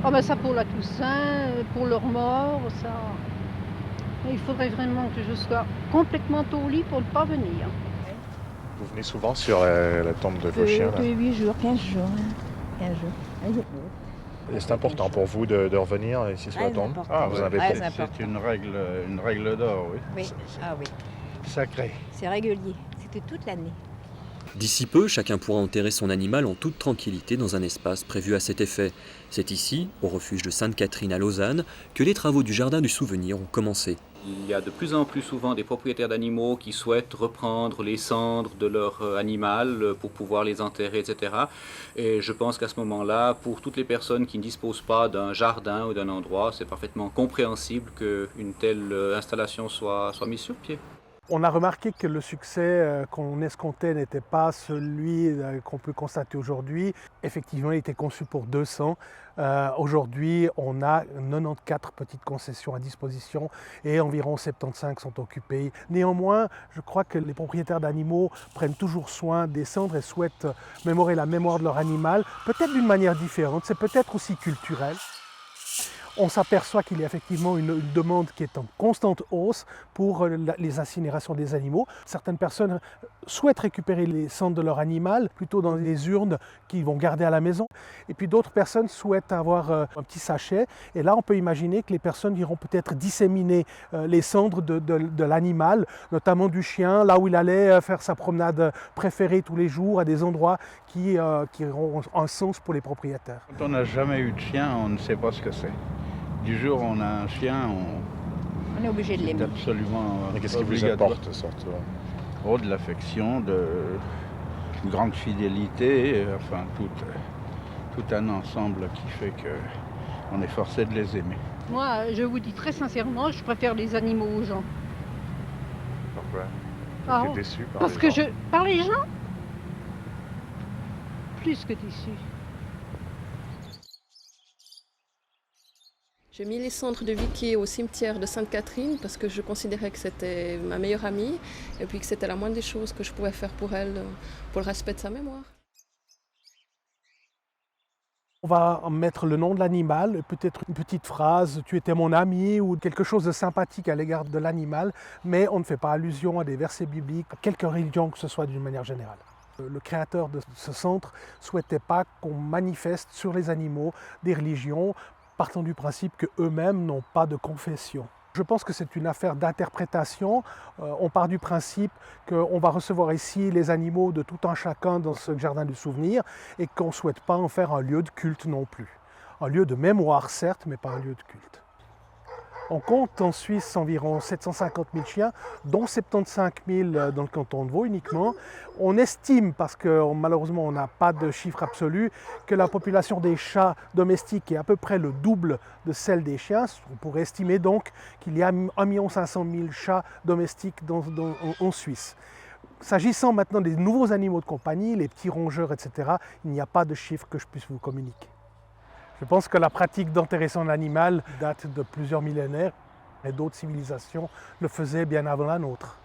Ah ben ça pour la Toussaint, pour leur mort, ça. Il faudrait vraiment que je sois complètement au lit pour ne pas venir. Vous venez souvent sur la tombe de vos chiens, Tous là? les 8 jours, 15 jours. 15 jours. Et c'est important pour vous de revenir ici sur la Très tombe? important. Ah, vous en avez Très pour... important. C'est une règle d'or, oui. Oui, ah oui. Sacré. C'est régulier. C'était toute l'année. D'ici peu, chacun pourra enterrer son animal en toute tranquillité dans un espace prévu à cet effet. C'est ici, au refuge de Sainte-Catherine à Lausanne, que les travaux du Jardin du Souvenir ont commencé. Il y a de plus en plus souvent des propriétaires d'animaux qui souhaitent reprendre les cendres de leur animal pour pouvoir les enterrer, etc. Et je pense qu'à ce moment-là, pour toutes les personnes qui ne disposent pas d'un jardin ou d'un endroit, c'est parfaitement compréhensible qu'une telle installation soit mise sur pied. On a remarqué que le succès qu'on escomptait n'était pas celui qu'on peut constater aujourd'hui. Effectivement, il était conçu pour 200. Aujourd'hui, on a 94 petites concessions à disposition et environ 75 sont occupées. Néanmoins, je crois que les propriétaires d'animaux prennent toujours soin des cendres et souhaitent mémorer la mémoire de leur animal, peut-être d'une manière différente, c'est peut-être aussi culturel. On s'aperçoit qu'il y a effectivement une demande qui est en constante hausse pour les incinérations des animaux. Certaines personnes souhaitent récupérer les cendres de leur animal plutôt dans des urnes qu'ils vont garder à la maison. Et puis d'autres personnes souhaitent avoir un petit sachet. Et là, on peut imaginer que les personnes iront peut-être disséminer les cendres de l'animal, notamment du chien, là où il allait faire sa promenade préférée tous les jours, à des endroits qui auront un sens pour les propriétaires. Quand on n'a jamais eu de chien, on ne sait pas ce que c'est. Du jour où on a un chien, On est obligé de c'est l'aimer. absolument Et qu'est-ce qui vous obligatoire. apporte, surtout? Oh, de l'affection, une grande fidélité, enfin tout un ensemble qui fait qu'on est forcé de les aimer. Moi, je vous dis très sincèrement, je préfère les animaux aux gens. Pourquoi? Ah, Vous êtes déçu par parce les que gens? par les gens, plus que déçu. J'ai mis les cendres de Vicky au cimetière de Sainte-Catherine parce que je considérais que c'était ma meilleure amie et puis que c'était la moindre des choses que je pouvais faire pour elle, pour le respect de sa mémoire. On va mettre le nom de l'animal, peut-être une petite phrase « tu étais mon ami » ou quelque chose de sympathique à l'égard de l'animal, mais on ne fait pas allusion à des versets bibliques, à quelque religion que ce soit d'une manière générale. Le créateur de ce centre ne souhaitait pas qu'on manifeste sur les animaux des religions, partant du principe qu'eux-mêmes n'ont pas de confession. Je pense que c'est une affaire d'interprétation. On part du principe qu'on va recevoir ici les animaux de tout un chacun dans ce jardin du souvenir et qu'on ne souhaite pas en faire un lieu de culte non plus. Un lieu de mémoire certes, mais pas un lieu de culte. On compte en Suisse environ 750 000 chiens, dont 75 000 dans le canton de Vaud uniquement. On estime, parce que malheureusement on n'a pas de chiffre absolu, que la population des chats domestiques est à peu près le double de celle des chiens. On pourrait estimer donc qu'il y a 1 500 000 chats domestiques en Suisse. S'agissant maintenant des nouveaux animaux de compagnie, les petits rongeurs, etc., il n'y a pas de chiffre que je puisse vous communiquer. Je pense que la pratique d'enterrer son animal date de plusieurs millénaires et d'autres civilisations le faisaient bien avant la nôtre.